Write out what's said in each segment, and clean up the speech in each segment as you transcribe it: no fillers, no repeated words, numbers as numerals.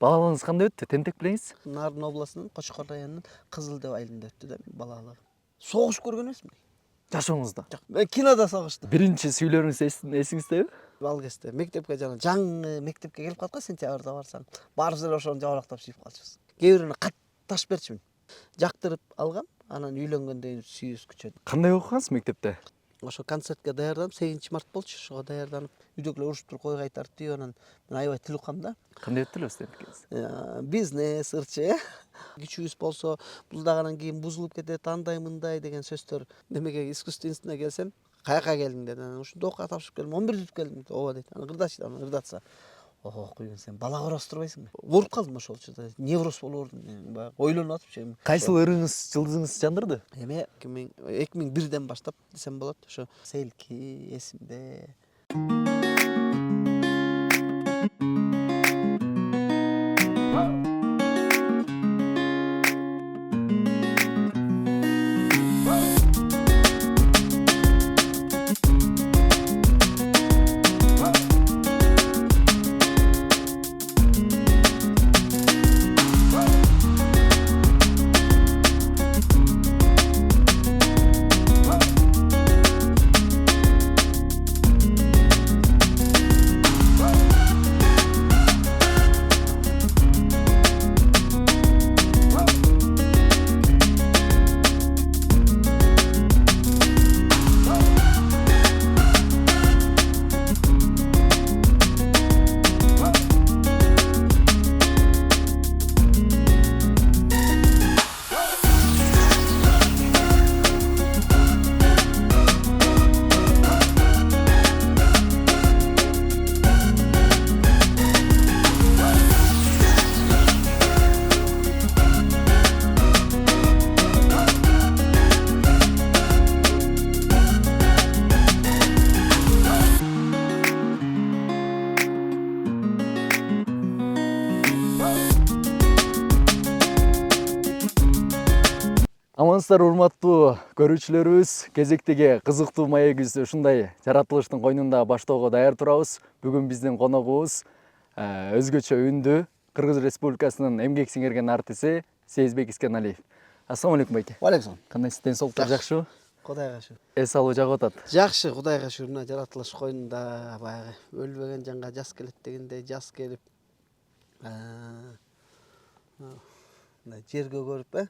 Балалыгыңыз кандай өттү? Тентек белеңиз? Нарын областынын Кочкор районунун Кызылдеп айылында өттү да балалыгым. Согуш көргөн эмесмин. Жашооңузда. Жок, мен кинода согуштум. Биринчи сүйлөрүңүз эсиңиздеби? Ал кезде мектепке жана жаңы мектепке келип калат го сентябрда барсаң. Баарыбыз эле ошону жабырактап сүйүп калчубуз. Кээ бирөөнө кат таш берчүмүн. Жактырып алгам, анан үйлөнгөндөн сүйүүбүз күчөдү. Кандай окугансыз мектепте? Ошо концертке даярданып, 8-март болчу, ошого даярданып, үйдөгүлөр урушуп туруп кой кайтарып дейп, анан мен аябай тил уккам да. Кандай тил өстүңүз? Бизнес, ырчы, күчүбүз болсо, буздагандан кийин бузулуп кетет, андай мындай деген сөздөр. Немеге искусство институтуна келсем, каяка келдиң деди. Анан ушунда окууга тапшырып келдим, 11 бүтүп келдим. Ооба дейт. Анан ырдатса. Окуйбун сен, бала короосуп турбайсыңбы? Ооруп калдым ошол учурда. Невроз болуп ордум. Баягы ойлонуп атып. Кайсыл ырыңыз, жылдызыңыз жандырды? Эме 2001ден баштап десем болот. Ошо Селки эсимде. Амансыздар урматтуу көрүүчүлөрүбүз, кезектеги кызыктуу маегибизди ушундай жаратылыштын койнунда баштоого даяр турабыз. Бүгүн биздин коногубуз өзгөчө үндүү Кыргыз Республикасынын эмгек сиңирген артисти Сезбек Искеналиев. Ассаламу алейкум байке. Валейкум. Кандайсыз, ден соолуктар жакшыбы? Кудайга шүгүр. Эс алуу жагып атат. Жакшы, Кудайга шүгүр. Мына жаратылыш койнунда баягы өлбөгөн жанга жас келет дегендей жас келип, мындай жерге көрүп,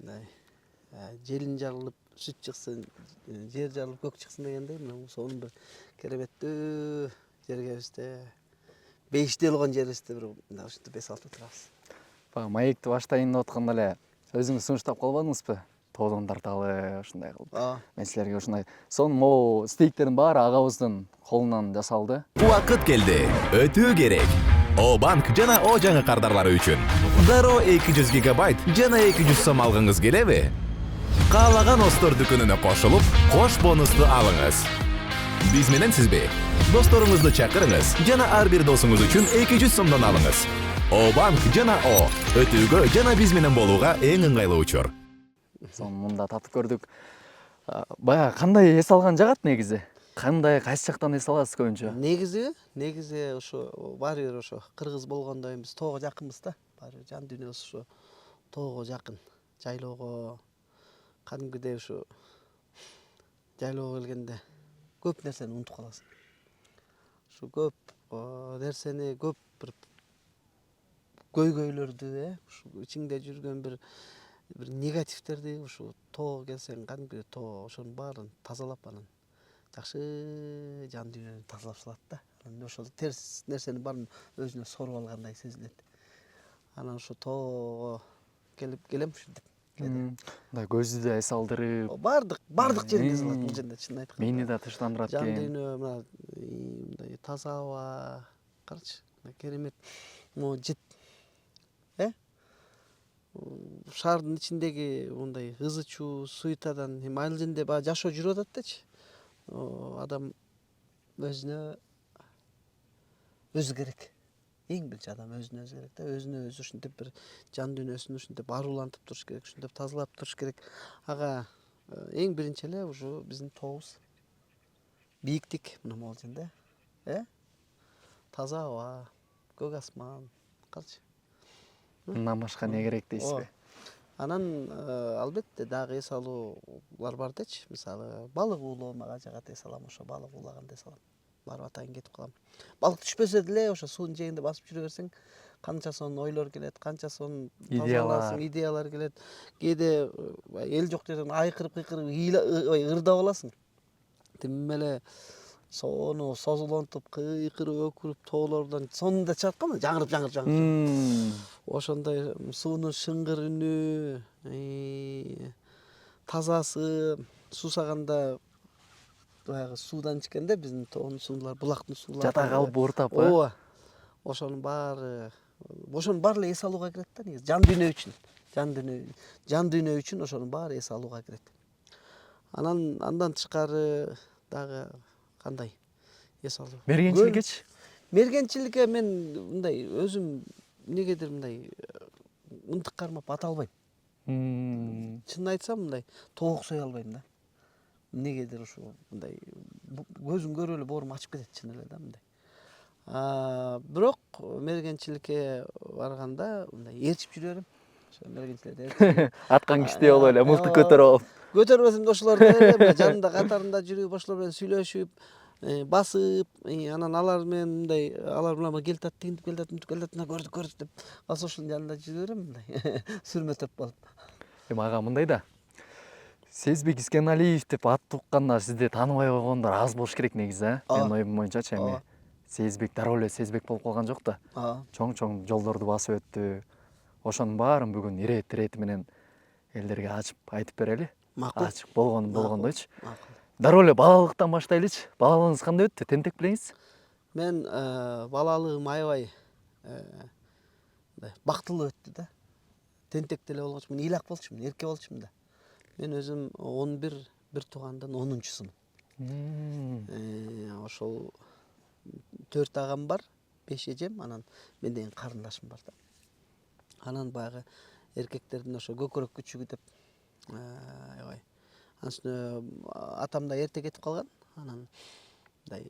мындай желин жарылып сүт чыксын, жер жарылып көк чыксын дегендей, мына сонун бир кереметтүү жергебизде, бейиштей болгон жерибизде бир мына ушинтип эс алып турабыз. Баягы маекти баштайын деп атканда эле өзүңүз сунуштап калбадыңызбы? Тоодон тарталы ушундай кылып. Мен силерге ушундай сонун могу стейктердин баары агабыздын колунан жасалды. Убакыт келди. Өтүү керек. О банк жана О жаңы кардарлары үчүн. Дароо 200 гигабайт жана 200 сом алгыңыз келеби? Каалаган Остор дүкөнүнө кошулуп, кош бонусту алыңыз. Биз менен сизби? Досторуңузду чакырыңыз жана ар бир досуңуз үчүн 200 сомдон алыңыз. О банк жана О өтүүгө жана биз менен болууга эң ыңгайлуу учур. Сонун мында татып көрдүк. Баягы кандай эс алган жагат негизи? Кандай, кайсы жактан эс аласыз көбүнчө? Негизи ошо баары бир ошо кыргыз болгондо биз тоого жакынбыз да. Баары бир жан дүйнөбүз ошо тоого жакын. Жайлоого кадимгидей ошо жайлоого келгенде көп нерсени унутуп каласың. Ошо көп нерсени, көп бир көйгөйлөрдү, ушу ичиңде жүргөн бир негативтерди ушу тоого келсең, кадимги тоо ошонун баарын тазалап анан жакшы жан дүйнөнү тазалап салат да. Анан ошол терс нерсенин баарын өзүнө соруп алгандай сезилет. Анан ошо тоого келем ушинтип. Мындай көздү да эс алдырып, бардык жерин эс алат бул жерде, чынын айтканда. мени да тынчтандырат Жан экен. дүйнө мындай таза аба, карачы, керемет. Могу жит, шаардын ичиндеги мындай ызы чуу, суетадан айыл жеринде баягы жашоо жүрүп атат дечи. Адам өзүнө өзү керек. Эң биринчи адам өзүнө өзү керек да. Өзүнө өзү ушинтип бир жан дүйнөсүн ушинтип арулантып туруш керек, ушинтип тазалап туруш керек. Ага эң биринчи эле ушу биздин тообуз. Бийиктик мына могул жерде, таза аба, көк асман, калчы. Мындан башка не керек дейсизби? Анан албетте дагы эс алуулар бар дечи. Мисалы балык уулоо мага жагат эс алам, ошо балык уулаганда эс алам. Барып атайын кетип калам. Балык түшпөсө деле ошо суунун жээгинде басып жүрө берсең, канча сонун ойлор келет, канча сонун тазаласың, идеялар келет. Кээде эл жок жерден айкырып ырдап аласың. Тим эле соону созулонтуп, кыйкырып, өкүрүп, тоолордон сонунда чыгат го, жаңырып. Ошондой суунун шыңгыр үнү, тазасы, суусаганда баягы суудан ичкенде биздин тоонун суулары, булактын суулары Жата калып ууртап, ооба. Ошонун баары эле эс алууга кирет да негизи. Жан дүйнө үчүн ошонун баары эс алууга кирет. Андан тышкары дагы кандай эс алуу? Мергенчиликечи? Мергенчиликке мен мындай өзүм негедир мындай ынтык кармап ата албайм. Чынын айтсам мындай тоок сой албайм да. Негедир ушу мындай көзүм көрүп эле боорум ачып кетет чын эле да мындай. Бирок мергенчиликке барганда мындай ээрчип жүрө берем. Ошо мергенчиликке Аткан кичтей болуп эле мылтык көтөрүп алып. Көтөрбөсөм да ошолорду эле жанында катарында жүрүп, ошолор менен сүйлөшүп, басып, анан алар менен мындай, алар билан келатат, тигинтип келатат, мынтип келатат, мына көрдүк деп, азыр ошонун жанында жүрө берем мындай, сүрмөтөп болуп. Ага мындай да. Сезбек Искеналиев деп атты укканда сизди тааныбай койгондор аз болуш керек негизи, Менин оюм боюнчачы эми. Сезбек дароо эле Сезбек болуп калган жок да. Чоң жолдорду басып өттү. Ошонун баарын бүгүн ирети менен элдерге ачып айтып берели. Макул. Ачык болгондойчу. Дароо эле балалыктан баштайлычы. Балалыгыңыз кандай өттү? Тентек белеңиз? Мен балалыгым аябай бактылуу өттү да. Тентек деле болгочу, мен ыйлак болчумун, эрке болчумун да. Мен өзүм 11 бир туугандын 10-сынып. Ошол 4 агам бар, 5 эжем, анан менден карындашым бар да. Анан баягы эркектердин ошо көкүрөк күчүгү деп аябай. Анын үстүнө атам да эрте кетип калган. Анан мындай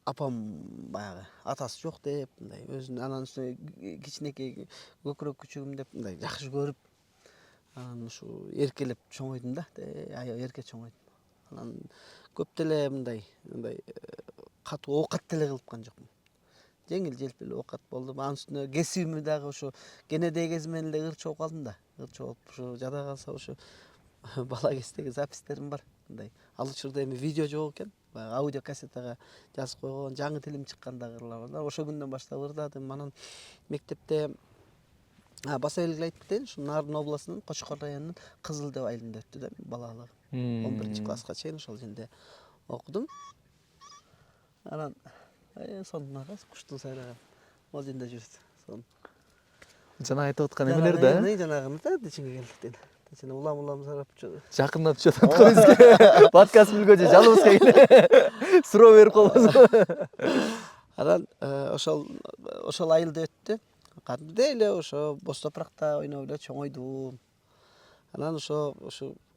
апам баягы атасы жок деп, мындай өзүнүн анан үстүнө кичинекей көкүрөк күчүгүм деп мындай жакшы көрүп, анан ушу эркелеп чоңойдум да. Аябай эрке чоңойдум. Анан көп деле мындай катуу оокат деле кылышкан жокмун. Жеңил желпил оокат болдум. Анын үстүнө кесибимди дагы ошо кенедей кези менен эле ырчоо калдым да. Ырчоо ошо жада калса ошо бала кездеги запистерим бар. Мындай ал учурда эми видео жок экен. Баягы аудио кассетага жазып койгон, жаңы тилим чыккандагы ырлар бар да. Ошол күндөн баштап ырдадым. Анан мектепте баса белгилеп айтып кетейин, ушу Нарын областынын Кочкор районунун Кызыл деп айылында өттү да балалыгым. 11-класска чейин ошол жерде окудум. Анан сонун куштун сайраган ал жерде жүрөт. Жана айтып аткан эмелер да. Жанагы ичиңе келдик. Жана улам сайрап Жакындап түшүп атат го бизге. Подкаст билгөчү жалыбызга келе. Суроо берип калбасың. Анан ошол айылда өттү. Кадимдей эле ошо боз топуракта ойноп эле чоңойдум. Анан ошо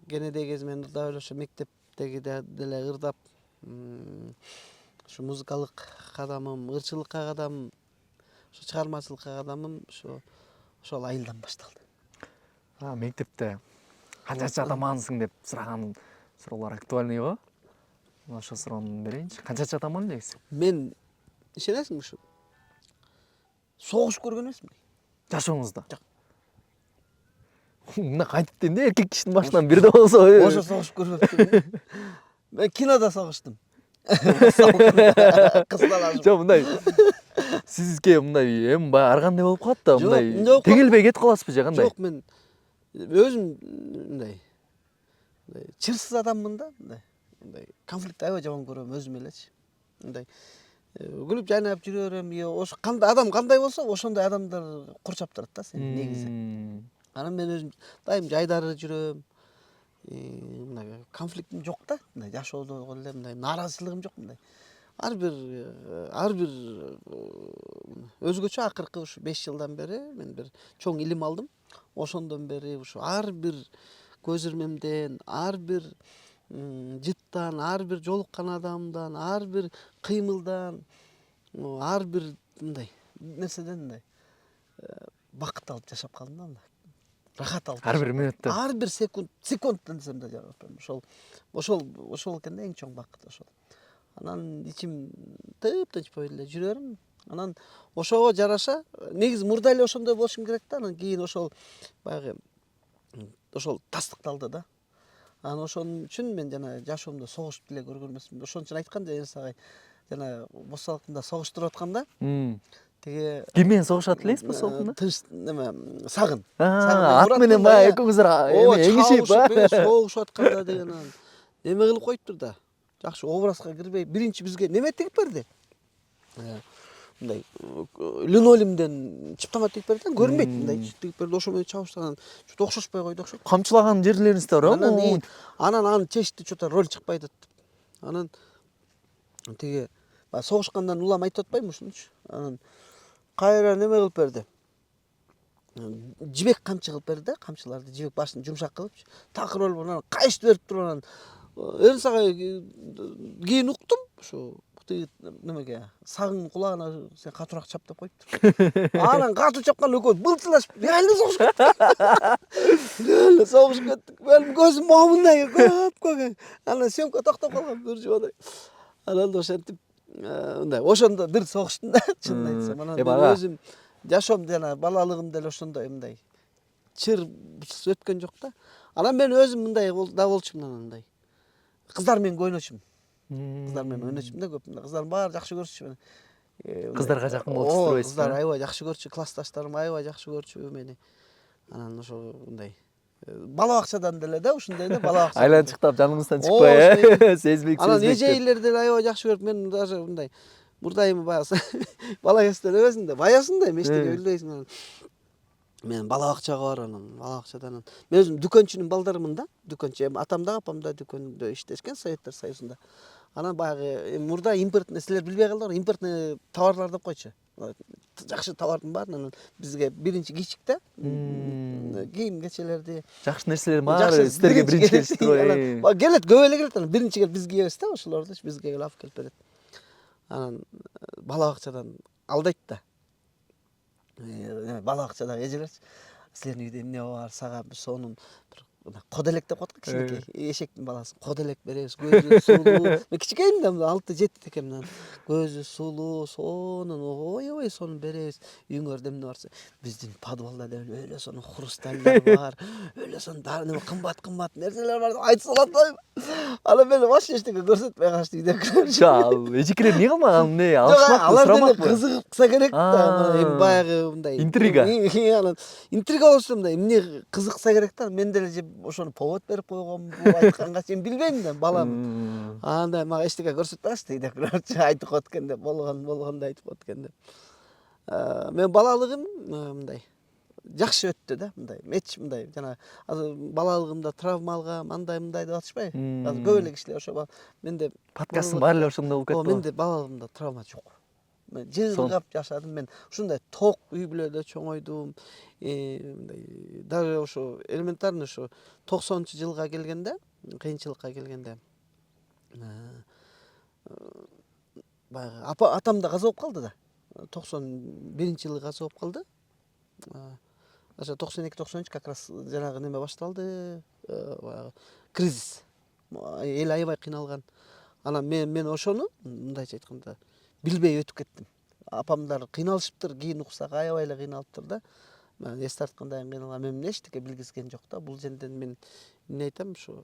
кенедей кези менен ырдап эле ошо мектептеги деле ырдап, ушу музыкалык кадамым, ырчылыкка кадамым, ушу чыгармачылыкка кадамым ошол айылдан башталды. Мектепте канчача атамансың деп сураган суроолор актуальный го. Ошо суроону берейинчи. Канчача атаман негизи? Мен ишенесиңби ушу согуш көргөн эмесмин. Жашооңузда? Жок. Мына кантип дегенде эркек кишинин башынан бирде болсо. Ошо согуш көрбөптүм. Мен кинода согуштум. Кызбалашып. Жок, мындай. Сизге мындай эми баягы ар кандай болуп калат да, мындай тегилбей кетип каласызбы же кандай? Жок, мен өзүм мындай чырсыз адаммын да, мындай конфликт аябай жаман көрөм өзүм элечи. Мындай күлүп жайнап жүрө берем, ошо кандай адам кандай болсо, ошондой адамдар курчап турат да сени негизи. Анан мен өзүм дайым жайдары жүрөм. Мындай конфликтим жок да, мындай жашоодо эле мындай нааразычылыгым жок мындай. Ар бир өзгөчө акыркы ушу 5 жылдан бери мен бир чоң илим алдым. Ошондон бери ушу ар бир көз ирмемден, ар бир жыттан, ар бир жолуккан адамдан, ар бир кыймылдан, ар бир мындай нерседен мындай бакыт алып жашап калдым да мындай. Рахат алып. Ар бир мүнөттө. Ар бир секундтан десем да жагат. Ошол экен да эң чоң бакыт ошол. Анан ичим тып-тынч эле жүрөрүм. Анан ошого жараша негизи мурда эле ошондой болушум керек да. Анан кийин ошол баягы ошол тастыкталды да. Анан ошон үчүн мен жана жашоомдо согуш деле көргөн эмесмин. Ошон үчүн айткан да Энис агай жана босалыкында согуштуруп атканда тиги Ким менен согушат элеңиз босалыкында? тынч неме сагын. Ат менен баягы экөөңүздөр эңишип, согушуп атканда деген анан неме кылып коюптур да. Жакшы образга кирбей, биринчи бизге неме тигип берди. Мындай линолеумден чыптама тигип берди, көрүнбөйт мындай тигип берди. Ошо менен чабыштан чөтө окшошпой койду окшойт. камчылаган жерлериңиз да бар, Анан аны чечти, чөтө роль чыкпайт деп. Анан тиги согушкандан улам айтып атпаймынбы ушунчу. Анан кайра неме кылып берди. Жибек камчы кылып берди да, камчыларды жибек башын жумшак кылып, такыр болуп анан кайышты берип туруп анан Энис агай кийин уктум, ошо немеге сагын кулагына сен катуураак чап деп коюптур. Анан катуу чапкан экөөбүз былчылашып, реально согушуп кеттик. Реально согушуп кеттик. Менин көзүм моундай көп. Анан съемка токтоп калган бир жободай. Анан ошентип мындай ошондо бир согуштум да, чынын айтсам. Анан мен өзүм жашоом жана балалыгым деле ошондой мындай чыр өткөн жок да. Анан мен өзүм мындай да болчумун анан мындай. Кыздар менен ойночумун. Кыздар менен ойночумун да көп. Кыздардын баары жакшы көрчү мени. Кыздарга жакын болуп турбайсызбы? Кыздар аябай жакшы көрчү, классташтарым аябай жакшы көрчү мени. Анан ошо мындай бала бакчадан деле да ушундай да бала бакча. Айланчыктап жаныңыздан чыкпай, сезбек. Анан эжейлер деле аябай жакшы көрүп, мен даже мындай мурдайым баягы бала кезден эмесин да, баясың да, эчтеке билбейсиң. Мен бала бакчага барам, бала бакчадан. Мен өзүм дүкөнчүнүн балдарымын да. Дүкөнчү, апам да дүкөндө иштешкен Советтер Союзунда. Анан баягы мурда импорт нерселер билбей калдылар, импортный товарлар деп койчу. Жакшы товардын баарын анан бизге биринчи кичикте кийим кечелерди, жакшы нерселер баары сиздерге биринчи келиштир. Келет, көп эле келет, анан биринчи келип бизге кийебиз да, ошолорду бизге келип алып келип берет. Анан бала бакчадан алдайт да. Бала бакчадагы эжелерчи силердин үйдө эмне бар, сага сонун бир коделек деп коет го, кичинекей эшектин баласы. Коделек беребиз, көзү сулуу. Мен кичинекеймин да, 6-7 экенмин. Көзү сулуу, сонун, ой сонун беребиз. Үйүңөрдө эмне барса, биздин подвалда деле өлө сонун хрустальдар бар, өлө сонун неме кымбат нерселер бар деп айтып салат. Анан мен вообще эчтеке көрсөтпөй калышты үйдө кирip. Эжекелер эмне кылмаган, эмне алышмакпы, алар деле сурамакпы? кызыгса керек да, эми баягы мындай интрига. Анан интрига болсо мындай эмне кызыкса керек да, мен деле же ошону повод берип койгонмун, айтканга чейин билбейм да, баламын. Анда мага эчтеке көрсөтпөй калышты үйдө кирip, айтып коет экен деп, болгондо айтып коет экен деп. Мен балалыгым мындай жакшы өттү да, мындай эч мындай жана балалыгымда травма алгам, андай мындай деп атышпайбы? Азыр көп эле кишилер ошо менде Подкасттын баары эле ошондой болуп кетти. Менде балалыгымда травма жок. Мен жыгыргап жашадым, мен ушундай ток үй бүлөдө чоңойдум. Мындай даже ошо элементарный ошо 90-жылга келгенде, кыйынчылыкка келгенде баягы атам да каза болуп калды да. 91-жылы каза болуп калды. Ошо 92-93 как раз жанагы неме башталды, баягы кризис. Эл аябай кыйналган. Анан мен ошону мындайча айтканда билбей өтүп кеттим. Апамдар кыйналышыптыр, кийин уксак аябай эле кыйналыптыр да. Мен эс тарткандай кыйналган, мен эчтеке билгизген жок да. Бул жерден мен эмне айтам, ошо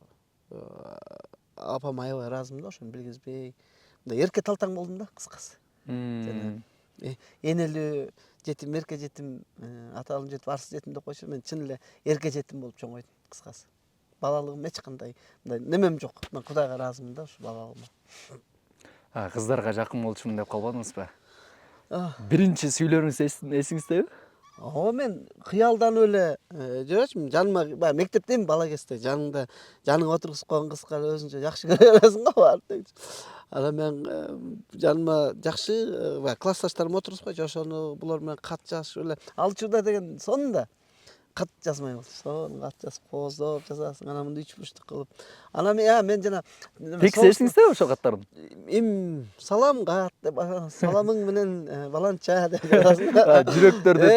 апам аябай ыраазымын да, ошону билгизбей. Мындай эрке талтаң болдум да, кыскасы. Энелүү жетим, эрке жетим, аталым жетим, арсыз жетим деп койчу. Мен чын эле эрке жетим болуп чоңойдум, кыскасы. Балалыгым эч кандай мындай немем жок. Мен Кудайга ыраазымын да ушу балалыгыма. Кыздарга жакын болчумун деп калбадыңызбы? Биринчи сүйлөрүңүз эсиңиздеби? Мен кыялданып эле жүрөчүмүн. Жаныма баягы мектептейм бала кезде жаныңда жаныңа отургузуп койгон кызга өзүңчө жакшы көрө бересиң го барып. Анан мен жаныма жакшы баягы классташтарым отургузуп койчу, ошону булар менен кат жазышып эле. Ал учурда деген сонун да. кат жазмай болчу. Кат жазып кооздоп жазасың, анан мындай 3 бурчтук кылып. Анан мен жана Текст эсиңизде ошол каттарын? Им салам кат деп, саламың менен баланча деп жазасың. Жүрөктөрдү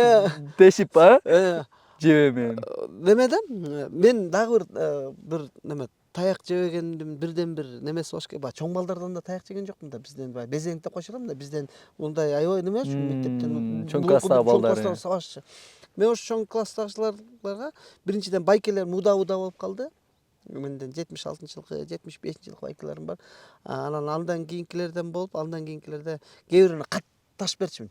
тешип жебемен. Немеде мен дагы бир неме таяк жебегендим, бирден бир немеси болуш керек. Чоң балдардан да таяк жеген жокмун да. Бизден баягы безеңик деп койшурам да. Бизден мындай аябай неме үчүн мектептен чоң класстагы балдар. Мен ошо чоң класстагыларга биринчиден байкелер муда болуп калды. Менден 76-жылкы, 75-жылкы байкелерим бар. Андан кийинкилерден болуп, андан кийинкилерде кээ бирине кат ташып берчүмүн.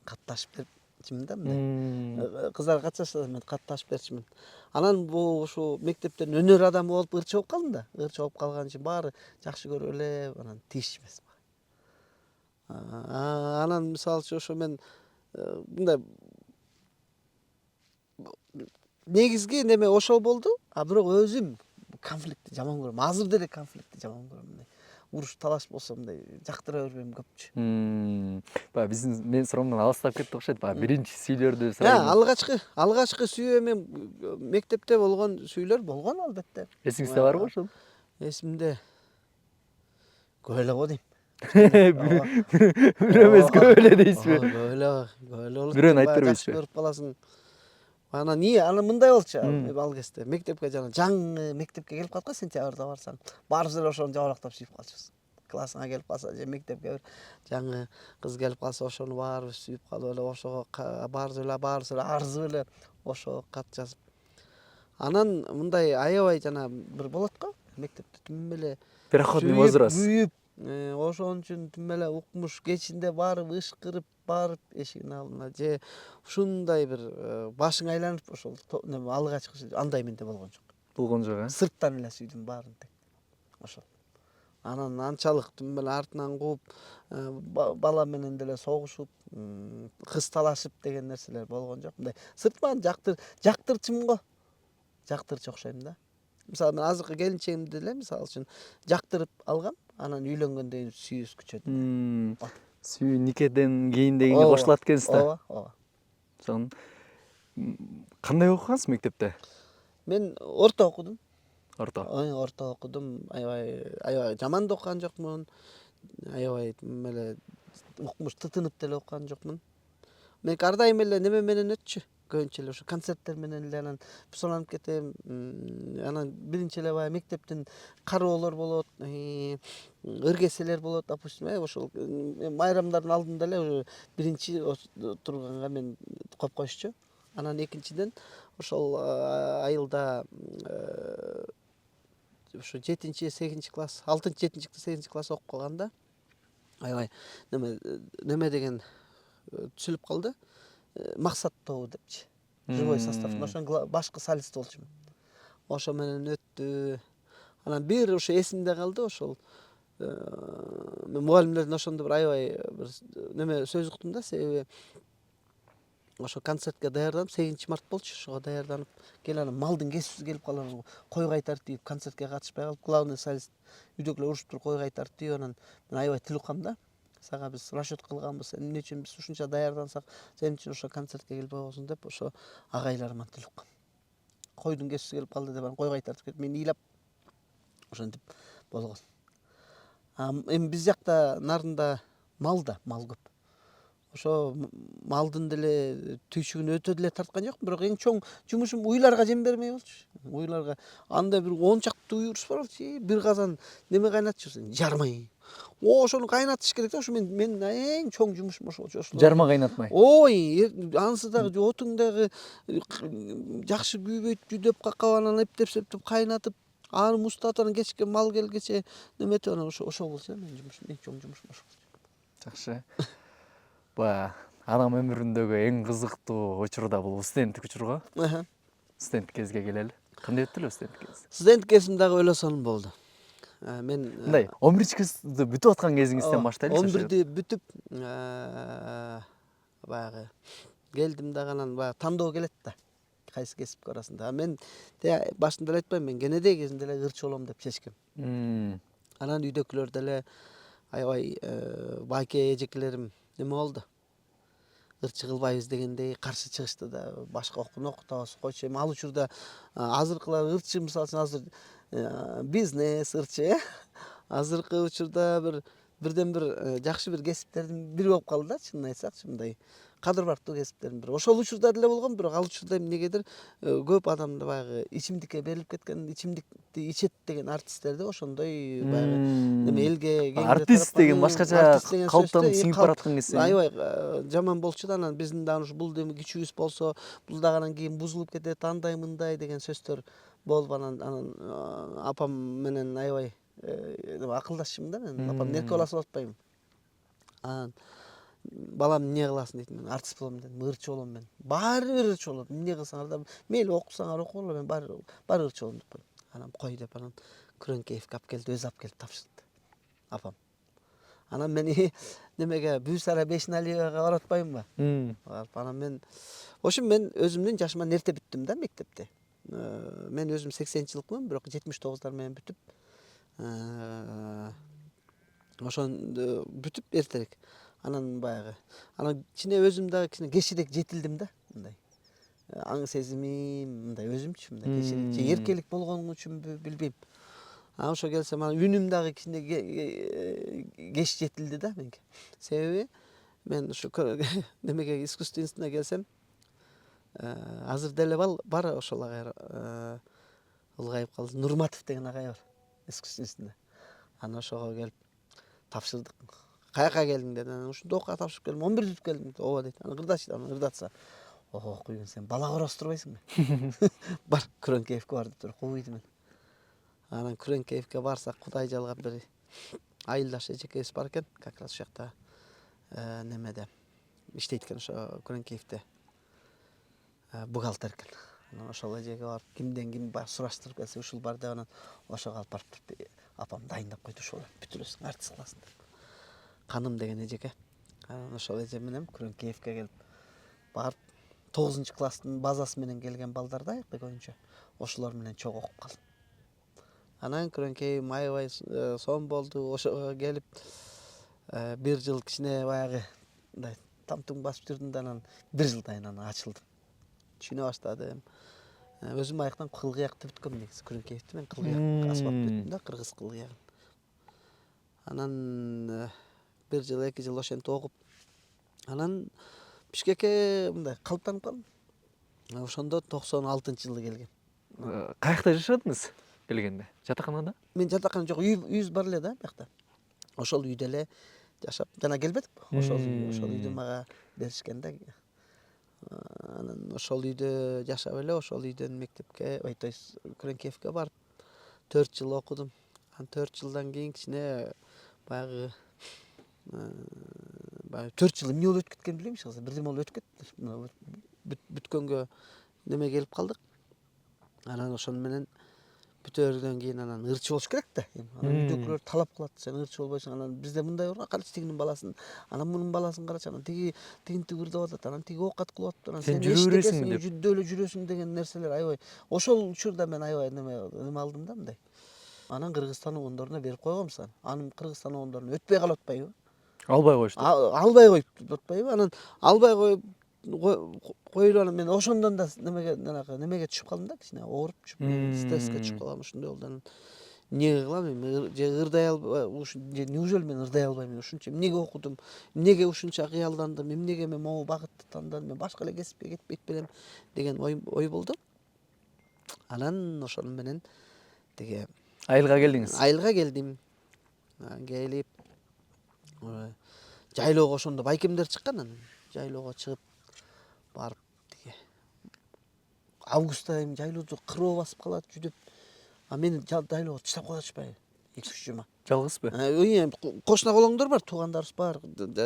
Кат ташып берчүмүн да мындай. Кыздар катышса мен кат ташып берчүмүн. Анан ушу мектептен өнөр адамы болуп ырчы болуп калдым да. Ырчы болуп калган үчүн баары жакшы көрүп эле, анан тийишмес. Анан мисалы үчүн ошо мен мындай негизги неме ошол болду. Бирок өзүм конфликтти жаман көрөм. Азыр деле конфликтти жаман көрөм. Мындай уруш талаш болсо мындай жактыра бербейм көпчү. Баягы биздин мен суроомдон алыстап кетти окшойт. Баягы биринчи сүйүлөрдү сурайм. Алгачкы сүйүү эми мектепте болгон сүйүлөр болгон албетте. Эсиңизде барбы ошол? Эсимде көп эле го дейм. Бир эмес көп эле дейсизби? Көп эле болот. Бирөөнү айтып бербейсизби? Көрүп каласың. Анан мындай болчу ал кезде. Мектепке жана жаңы мектепке келип калат го, сентябрда барсаң. Баарыбыз эле ошону жабырактап сүйүп калчубуз. Классыңа келип калса же мектепке бир жаңы кыз келип калса, ошону баарыбыз сүйүп калып эле ошого баарыбыз эле арзып эле ошого кат жазып. Анан мындай аябай жана бир болот го, мектепте түм эле Переходный возраст. Ошон үчүн түм эле укмуш кечинде барып ышкырып барып эшигин алдына же ушундай бир башың айланып ошол алгачкы андай менде болгон жок. Болгон жок, Сырттан эле сүйдүм баарын тең. Ошол. Анан анчалык түм эле артынан кууп, бала менен деле согушуп, кыз талашып деген нерселер болгон жок. Мындай сырттан жактырчымын го. Жактырчу окшойм да. Мисалы мен азыркы келинчегимди деле мисалы үчүн жактырып алгам, анан үйлөнгөндөн кийин сүйүүбүз күчөдү. Сүйүү никеден кийин дегенге кошулат экенсиз да. Ооба. Сонун кандай окугансыз мектепте? Мен орто окудум. Орто окудум. Аябай жаман да окуган жокмун. Аябай эле укмуш тытынып деле окуган жокмун. Меники ар дайым эле неме менен өтчү. Көбүнчө эле ошо концерттер менен эле анан бусаланып кетем. Анан биринчи эле баягы мектептин кароолор болот, ыргеселер болот, допустим, ошол майрамдардын алдында эле биринчи турганга мен коюп коюшчу. Анан экинчиден ошол айылда ошо 7-8 класс, 6-7 8 класс окуп калганда аябай неме деген түзүлүп калды. Максат тобу депчи. Живой состав. Ошонун башкы солисти болчумун. Ошо менен өттү. Анан бир ошо эсимде калды, ошол мен мугалимдерден ошондо бир аябай бир неме сөз уктум да, себеби ошо концертке даярданып, 8 март болчу, ошого даярданып кел анан малдын кесипсиз келип калабыз, кой кайтарып тийип концертке катышпай калып, главный солист үйдөгүлөр урушуп туруп кой кайтарып тийип, анан мен аябай тил уккам да. Сага биз расчет кылганбыз, эмне үчүн биз ушунча даярдансак, сен үчүн ошо концертке келбей койсуң деп, ошо агайларыман тил уккам. Койдун кесипсиз келип калды деп анан кой кайтартып кетип, мени ыйлап ошентип болгон. Эми биз жакта нарында мал көп. Ошо малдын деле түйшүгүн өтө деле тарткан жокмун, бирок эң чоң жумушум уйларга жем бермей болчу. Уйларга анда бир 10 чакты уй урус бар болчу. Бир казан неме кайнатчусун, жармай. Ошону кайнатыш керек да. Ошо мен эң чоң жумушум ошо. Жарма кайнатмай. Ой, анысы дагы отуң дагы жакшы күйбөйт, жүдөп каккап анан эптеп кайнатып, аны муздатып, анан кечке мал келгече неметип, анан ошо болчу да менин жумушум, эң чоң жумушум ошо болчу. Жакшы. Баягы адам өмүрүндөгү эң кызыктуу учур да бул студенттик учур го. Студенттик кезге келели. Кандай өттү эле студенттик кез? Студенттик кезим дагы эле сонун болду. Мен мындай 11-классты бүтүп аткан кезиңизден баштайлычы. 11-ди бүтүп баягы келдим дагы, анан баягы тандоо келет да. Кайсы кесипке арасында. Мен башында эле айтпайм, мен кенедей кезинде эле ырчы болом деп чечкем. Анан үйдөгүлөр деле аябай байке эжекелерим неме болду. ырчы кылбайбыз дегендей каршы чыгышты да. Башка окууну окутабыз. Койчу эми ал учурда азыркылар ырчы мисалы үчүн азыр бизнес ырчы азыркы учурда бирден бир жакшы бир кесиптердин бири болуп калды да, чынын айтсакчы, мындай кадыр бартуу кесиптердин бири. Ошол учурда деле болгон, бирок ал учурда эмнегедир көп адамды баягы ичимдикке берилип кеткен, ичимдикти ичет деген артисттерди ошондой баягы эме элге артист деген башкача калыптанып сиңип калп- бараткан кезде. аябай жаман болчу да. Анан биздин дагы ушу бул эми кичүүбүз болсо, бул дагы анан кийин бузулуп кетет, андай мындай деген сөздөр болуп, анан апам менен аябай акылдашчумун да мен. Апам эрке баласы болуп атпайбы. Анан балам эмне кыласың дейт, мен артист болом дедим, ырчы болом мен. Баары бир ырчы болот. Эмне кылсаңар да мейли окусаңар окуңар, мен баары ырчы болом деп койдум. Анан кой деп анан Күрөңкеевке алып келди, өзү алып келип тапшырды апам. Анан мени немеге Бүүсара Бешналиевага баратпаймынбы? Анан мен мен өзүмдүн жашыма нерте бүттүм да мектепте. Мен өзүм 80-жылыкмын, бирок 79-дар менен бүтүп, ошондо бүтүп эртерээк. Анан баягы кичине өзүм дагы кичине кечирээк жетилдим да, мындай. Аң сезимим мындай өзүмчү мындай кечирээк же эркелик болгон үчүнбү билбейм. Ошо келсем анан үнүм дагы кичине кеч жетилди да менге. Себеби мен ушу немеге искусство институтуна келсем, азыр деле бар ошол агай ылгайып калды. Нурматов деген агай бар искусство институтунда. Анан ошого келип тапшырдык. Каяка келдиң деди. Анан ушунда окууга тапшырып келдим. 11 бүтүп келдим. Ооба дейт. Анан ырдатса. Куйбун сен балага оразы турбайсыңбы? Бар Күрөңкеевке бар деп туруп куйду мен. Анан Күрөңкеевке барсак, Кудай жалгап бир айылдаш эжекебиз бар экен, как раз ошол жакта немеде иштейт экен, ошо Күрөңкеевде бухгалтер экен. Анан ошол эжеге барып, кимден ким бар сураштырып келсе, ушул бар деп, анан ошого алып барып туруп апам дайындап койду, ошол бүтүрөсүң, артист кыласың деп. Каным деген эжеке. Анан ошол эже менен Күрөңкеевке келип барып 9-класстын базасы менен келген балдарды аякта көбүнчө ошолор менен чогуу окуп калдым. Анан Күрөңкеевим аябай сом болду. Ошого келип бир жыл кичине баягы мындай тамтуң басып жүрдүм да, анан бир жылдан кийин ачылдым. Түшүнө баштадым. Өзүм аяктан кылгыякты бүткөм негизи. Күрөңкеевди мен кылгыяк асбап бүттүм да, кыргыз кылгыягын. Анан бир жыл, 2 жыл ошентип окуп, анан Бишкекке мындай калыптанып калдым. Ошондо 96-жылы келгем. Каякта жашадыңыз келгенде? Жатаканада? Мен жатакан жок, үйүбүз бар эле да биякта. Ошол үйдө эле жашап жана келбедик. Ошол үйдө мага беришкен да. Анан ошол үйдө жашап эле, ошол үйдөн мектепке, то есть Күрөңкеевке барып 4 жыл окудум. Анан 4 жылдан кийин кичине баягы 4 жыл эмне болуп өтүп кеткенин билбейм, чыгысы. Бирдеме болуп өтүп кетти. Бүткөнгө неме келип калдык. Анан ошон менен бүтөрдөн кийин анан ырчы болуш керек да. Анан үйдөгүлөр талап кылат, сен ырчы болбойсуң. Анан бизде мындай бар, карачы тигинин баласын, анан мунун баласын карачы, анан тигинти ырдап атат, анан тиги оокат кылып атат, анан сен жүрө бересиң деп. жүддө эле жүрөсүң деген нерселер аябай. Ошол учурда мен аябай неме алдым да мындай. Анан Кыргызстан огондоруна берип койгом сан. Анын Кыргызстан огондоруна өтпөй калып атпайбы? Албай коюшту. Албай коюп атпайбы? Анан албай коюлуп анан мен ошондон да немеге түшүп калдым да, кичине ооруп түшүп, стресске түшүп калгам. Ошондой болду. Анан эмне кылам эми, же ырдай албай, неужели мен ырдай албайм? Ушунча эмнеге окудум? Эмнеге ушунча кыялдандым? Эмнеге мен могу багытты тандадым? Мен башка эле кесипке кетпейт белем деген ой болду. Анан ошол менен тиги Айылга келдиңиз. Айылга келдим. Келип жайлоого ошондо байкемдер чыккан. Анан жайлоого чыгып барып тиги августта эми жайлоодо кыроо басып калат жүдөп. Мени жайлоого таштап коюп атышпайбы? 2-3 жума. Жалгызбы? Кошуна колоңдор бар, туугандарыбыз бар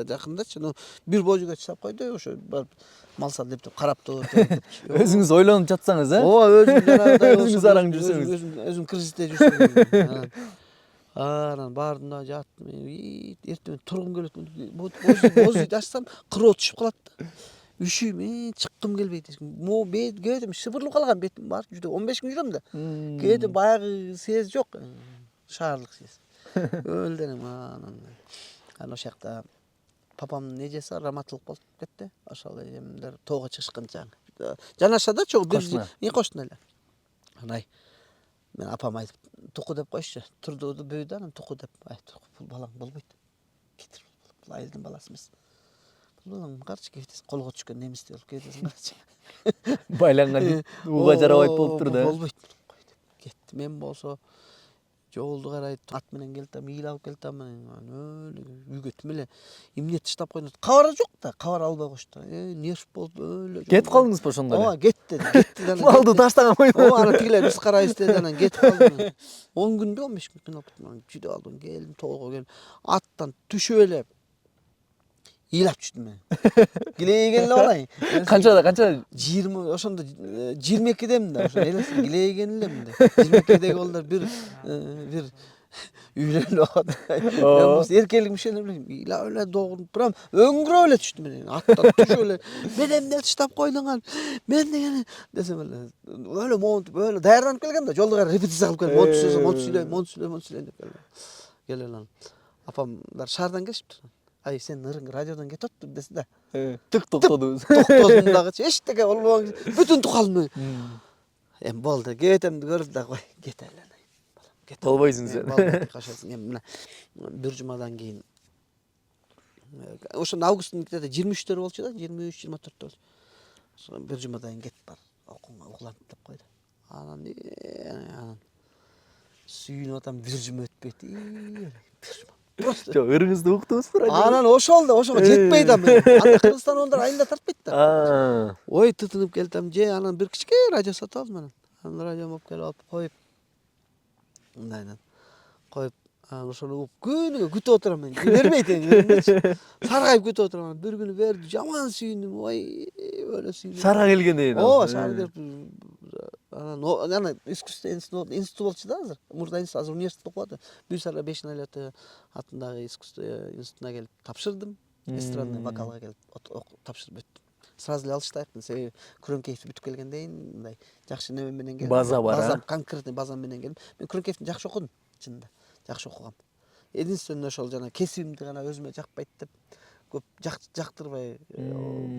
жакындачы. Бир божуга таштап койду, ошо барып малса деп карап туруп. Өзүңүз ойлонуп жатсаңыз, Ооба, өзүм жанагыдай өзүңүз араң жүрсөңүз. Өзүм кризисте жүрсөм. Анан бардым да жаттым. Эртең тургум келет. Бозуйду ачсам, кыроо түшүп калат да. Үшүйм, чыккым келбейт. Могу кээдем шыбырлып калган бетим бар. Жүдө 15 күн жүрөм да. Кээде баягы сез жок. Шаардык сез. Өлдөнөм анан ошол жакта папамдын эжеси раматылык болуп кетти. Ошол эмелер тоого чыгышкан жаңы. Жанашада чогуу Кошуна. кошуна эле. Анай мен апам айтып туку деп койчу. Турдууду бүйдү анан туку деп айтты. Бул балаң болбойт. Кетир. Бул айылдын баласы эмес. Бул балаң карчы кетесиң, колго түшкөн немисти болуп кетесиң карчы. Байланган ууга жарабайт болуптур да. Болбойт. Кетти. Мен болсо жолду карай ат менен келтем, ил алып келтем, үйгө тим эле эмне таштап койдум. Кабары жок да, кабар албай кошту. Нерв болду, өлө. Кетип калдыңызбы ошондо эле? Ооба, кетти. Малды таштаган койдум. Ооба, ана тигилер биз карайбыз деди, анан кетип калдым. 10 күндө 15 күн алып кеттим. Жүдө алдым, келдим, тоого келдим. Аттан түшүп эле ыйлап түштүм мен. Гилейген эле балайын. Канча 20 ошондо 22демин да, ошо элесин гилейген элемин да. 22деги балдар бир үйлөнүп атат. Мен болсо эркелигим ишене билбейм. Ыйлап эле догуруп турам, өңгүрөп эле түштүм мен. Аттан түшүп эле. Мен эмне таштап койдуңар? Мен деген десем эле өлө монтуп өлө даярданып келген да, жолдо репетиция кылып келген. Монтуп сүйлөйм деп келген. Келелен. Апамдар шаардан келишиптир. Ай сен ырың радиодон кетип атты десе да. тык токтодуңуз. Токтодум дагы эчтеке болбогон бүтүн тукалны. Эми болду, кетемди көрдү да кой, кете эле. Болбойсуң сен. Болбойт, кашасың. Эми мына бир жумадан кийин ошондо августтун 23-төр болчу да, 23-24 болчу. Ошо бир жумадан кийин кетип бар. Угулам деп койду. Анан сүйүнүп атам, бир жума өтпөйт. Просто Жок, ырыңызды уктуңузбу? анан ошого жетпей да мен. Анда Кыргызстан ондар айында тартпайт да. Ой, тытынып келдим же, анан бир кичке радио сатып алдым анан. Анан радиом алып келип алып коюп. Мындайдан коюп, ошону күнүгө күтүп отурам мен. Бербейт эми. Саргайып күтүп отурам. Бир күнү берди, жаман сүйүндүм. Ой, өлө сүйүндүм. Шаарга келгенден. Ооба, шаарга келип анан искусство институту болчу да азыр. Мурда институт, азыр университет окуп атат. Бүйсара Бешеналиев атындагы искусство институтуна келип тапшырдым. Эстрадный вокалга келип тапшырып бүттүм. Сразу эле алыштайбын. Себеби Күрөңкеевди бүтүп келгенден мындай жакшы неме менен келдим. База бар, Базам, конкретный базам менен келдим. Мен Күрөңкеевди жакшы окудум, чынында. Жакшы окугам. Единственное ошол жана кесибимди гана өзүмө жакпайт деп көп жактырбай,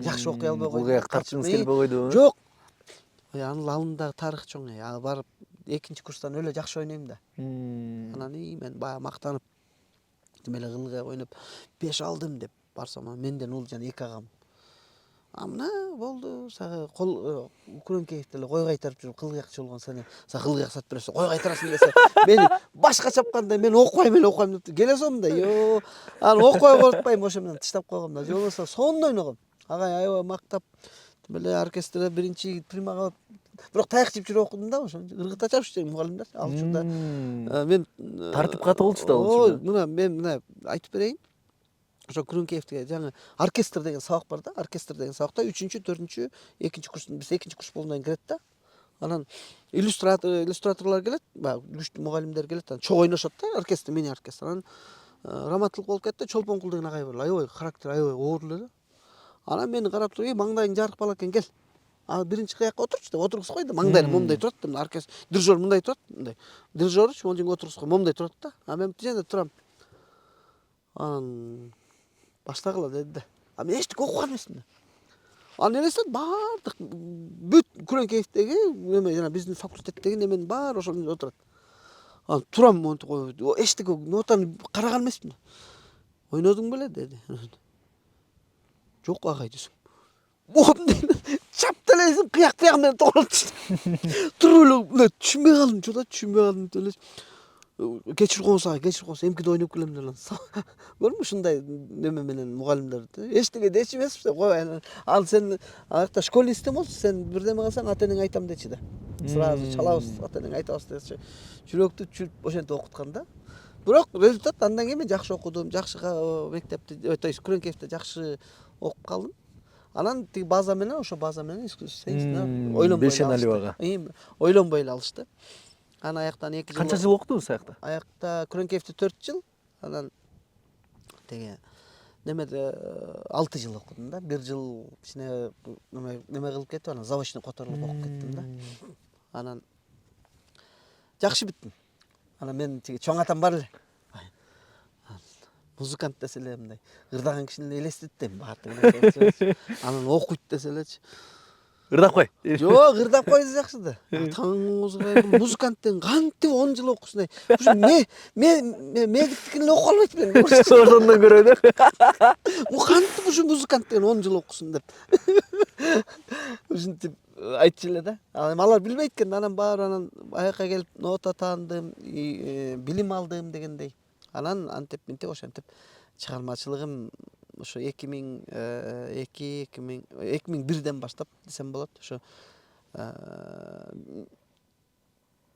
жакшы окуй албай койдум. Буга катышыңыз келбей койдубу? Жок. Анын алдындагы тарых чоң. Ал барып экинчи курстан өлө жакшы ойнойм да. Анан мен баягы мактанып тим эле кылга ойноп 5 алдым деп барсам, менден ул жана 2 агам. Мына болду, сага Күрөңкеев деле кой кайтарып жүрүп кылгыякчы болгон сени. Сага кылгыяк сатып берсе, кой кайтарасың десе, мени башка чапканда мен окуйм деп келе сонда. Анан окуй коркпайм, ошо менен таштап койгом да. Же болбосо сонун ойногом. Агай аябай мактап, тим эле оркестрде биринчи примага бирок таяк жеп жүрүп окудум да, ошо ыргыта чапышты мугалимдер. Ал учурда мен тартип катуу болчу да ал Ой, учурда. мына айтып берейин. Ошо Күрөңкеевге жаңы оркестр деген сабак бар да. Оркестр деген сабакта 3-чү, 4-чү, 2-чи курстун биз 2-чи курс болгондон кирет да. Анан иллюстраторлор келет, баягы күчтүү мугалимдер келет, анан чогуу ойношот да, оркестр, мини оркестр. Анан раматылык болуп кетти, Чолпонкул деген агай бар. Аябай характер аябай оор эле да. Анан мени карап туруп, маңдайың жарык бала экен, кел. Биринчи кыякка отурчу деп отургузуп койду. Маңдайым момундай турат да, оркестр, дирижер мындай турат, мындай. Дирижерчу монун жерге отургузуп койду, момундай турат да. Мен тиженде турам. Анан баштагыла деди да. Мен эчтеке окуган эмесмин да. Анан элестет баардык бүт Күрөңкеевдеги эме жана биздин факультеттеги неменин баары ошол жерде отурат. Анан турам монтип коюп, эчтеке нотаны караган эмесмин да. Ойнодуң беле деди. Жок агай десем. Чап делесин кыяк менен тоолоп түштү. Туруп эле түшүнбөй калдым, жада түшүнбөй калдым. Кечир коңуз агай, эмкиде ойноп келем деле. Көрдүңбү ушундай неме менен мугалимдерди. Эчтеке дечи эмеспиз да, кой. Ал сен аякта школьный система болчу, сен бирдеме кылсаң ата энеңе айтам дечи да. Сразу чалабыз, ата энеңе айтабыз дечи. Жүрөктү чүрүп ошентип окуткан да. Бирок результат андан кийин мен жакшы окудум, жакшы мектепти, то есть Күрөңкеевде жакшы окуп калдым. Анан тиги база менен, ошо база менен ойлонбой Бешеналиевага. Ойлонбой эле алышты. Анан аяктан 2 жыл. Канча жыл окудуңуз аякта? Аякта Күрөңкеевде 4 жыл, анан теге немеде 6 жыл окудум да. 1 жыл кичине неме кылып кетип, анан заочный которулуп окуп кеттим да. Анан жакшы бүттүм. Анан мен тиги чоң атам бар эле. музыкант десе эле мындай ырдаган кишини элестеттим баардыгын. Анан окуйт десе элечи. Ырдап кой. Жок, ырдап койсо жакшы да. Таңыңызга бул музыканттен кантип 10 жыл окусун. Ушу медиктикин эле окуп албайт белем. Ошондон көрө да. Кантип ушу музыканттен 10 жыл окусун деп. Ушинтип айтчу эле да. Алар билбейт экен. Анан баары анан аяка келип нота таандым, билим алдым дегендей. Анан антип мынтип ошентип чыгармачылыгым ошо 2001ден баштап десем болот. Ошо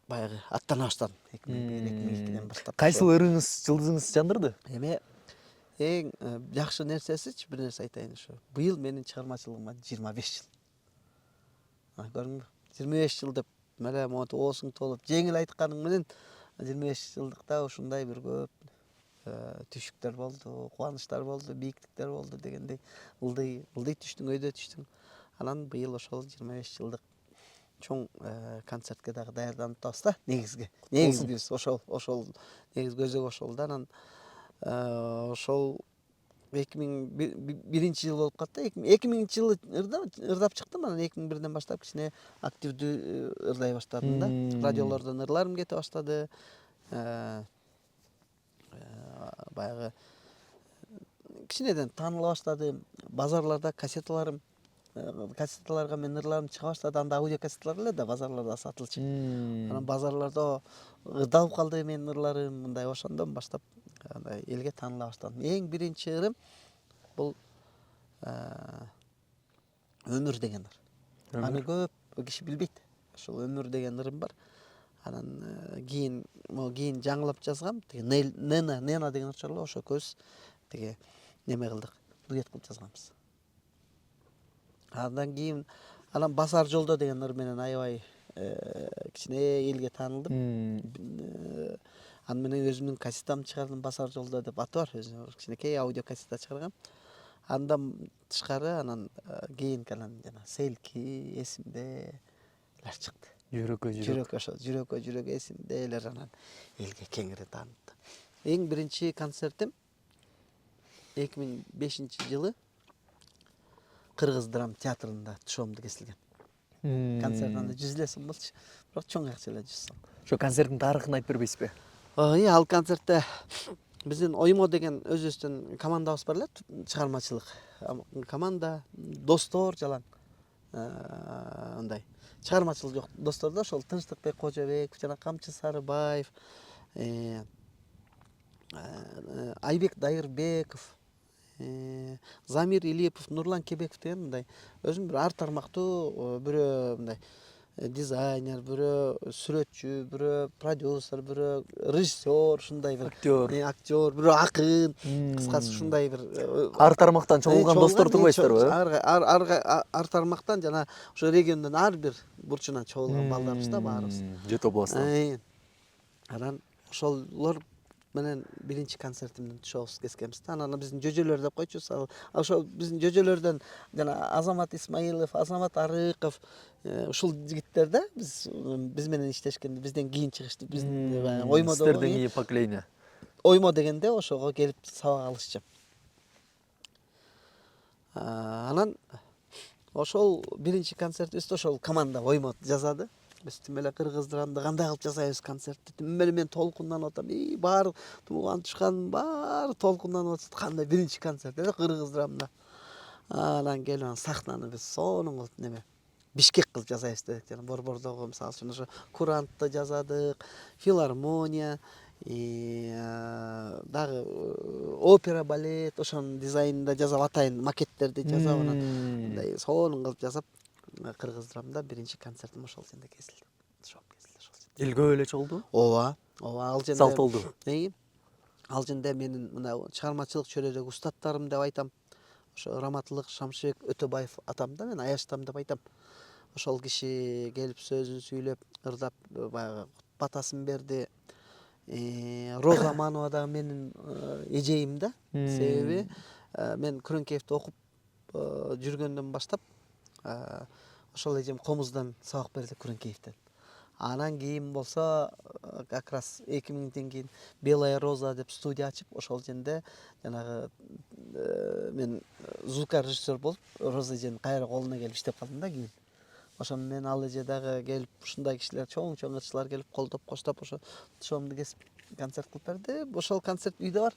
баягы аттана баштадым 2001-2002ден баштап. Кайсыл ырыңыз, жылдызыңыз жандырды? Эми эң жакшы нерсесичи бир нерсе айтайын ошо. Быйыл менин чыгармачылыгыма 25 жыл. Көрдүңбү? 25 жыл деп мына монтип оосуң толуп жеңил айтканың менен 25 жылдыкта ушундай бир көп түшүктөр болду, кубанычтар болду, бийиктиктер болду дегендей ылдый түштүң, өйдө түштүң. Анан быйыл ошол 25 жылдык чоң концертке дагы даярданып атабыз да, негизги. Негизгибиз ошол негиз көзөк ошол да. Анан ошол 2001 жыл болуп калды. 2000-жылы ырдап чыктым, анан 2001ден баштап кичине активдүү ырдай баштадым да. Радиолордон ырларым кете баштады. Баягы кичинеден тааныла баштады. Базарларда кассеталарга менин ырларым чыга баштады. Анда аудио кассеталар эле да базарларда сатылчу. Анан базарларда ырдалып калды менин ырларым. Мындай ошондон баштап андай элге тааныла баштадым. Эң биринчи ырым бул өмүр деген ыр. Аны көп киши билбейт. Ошол өмүр деген ырым бар. Анан кийин жаңылап жазгам. Нена деген ырчарлар ошо көз тиги неме кылдык. Дуэт кылып жазганбыз. Андан кийин басар жолдо деген ыр менен аябай кичине элге таанылдым. Аны менен өзүмдүн кассетамды чыгардым, басар жолдо деп аты бар. Өзүм кичинекей аудио кассета чыгаргам. Андан тышкары анан кийинки анан жана селки эсимделер чыкты. Жүрөккө эсимделер анан элге кеңири таанытты. Эң биринчи концертим 2005-жылы Кыргыз драм театрында тушоомду кесилген. Концерттен 100 эле сом болчу. Бирок чоң акча эле 100 сом. Ошо концерттин тарыхын айтып бербейсизби? Ал концертте биздин Оймо деген өзүбүздүн командабыз бар эле, чыгармачылык команда, достор жалаң. Андай чыгармачылык жок достор да, ошол Тынчтыкбек Кожобеков жана Камчы Сарыбаев, Айбек Дайырбеков, Замир Илипов, Нурлан Кебеков деген мындай өзүм бир ар тармактуу бирөө мындай дизайнер, бирөө сүрөтчү, бирөө продюсер, бирөө режиссер, ушундай бир актер, бирөө акын, кыскасы ушундай бир ар тармактан чогулган достор турбайсыздарбы? Ар тармактан жана ошо региондун ар бир бурчунан чогулган балдарыбыз да баарыбыз. Жети областан. Анан ошолор менен биринчи концертимдин тушообузду кескенбиз да. Анан биздин жөжөлөр деп койчубуз. Ошол биздин жөжөлөрдөн жана Азамат Исмаилов, Азамат Арыков, ушул жигиттер да биз менен иштешкенде, бизден кийин чыгышты. Биздин Оймо сиздерден кийин поколение. Оймо дегенде ошого келип сабак алышчу. Анан ошол биринчи концертибизди ошол команда Оймо жасады. Биз тим эле кыргыз драмда кандай кылып жасайбыз концертти. Тим эле мен толкунданып атам. Баары тууган тушкан баары толкунданып атат. Кандай биринчи концерт эле кыргыз драмда. Анан келип сахнаны биз сонун кылып неме Бишкек кылып жасайбыз дедик. Жана Борбордогу мисалы үчүн ошо курантты жасадык, филармония, дагы опера, балет, ошонун дизайнында жасап атайын макеттерди жасап анан мындай сонун кылып жасап кыргыз драмда биринчи концертим ошол жерде кесилди. Эл көп эле чогулду? Ооба, ал жерде Салт болду. Ал жерде менин мына чыгармачылык чөйрөдөгү устаттарым деп айтам. Ошо Раматылык Шамшыбек Өтөбаев атам да, мен Аяштам деп айтам. Ошол киши келип сөзүн сүйлөп, ырдап баягы батасын берди. Роза Манова дагы менин эжейим да. Себеби мен Күрөңкеевди окуп жүргөндөн баштап ошол эжем Комуздан сабак берди Күрөңкеевден. Анан кийин болсо как раз 2000-ден кийин Белая роза деп студия ачып, ошол жерде жанагы мен звукар режиссер болуп, Роза эженин кайра колуна келип иштеп калдым да кийин. Ошону менен ал эже дагы келип, ушундай кишилер, чоң ырчылар келип колдоп, коштоп, ошо тушоомду кесип концерт кылып берди. Ошол концерт үйдө бар.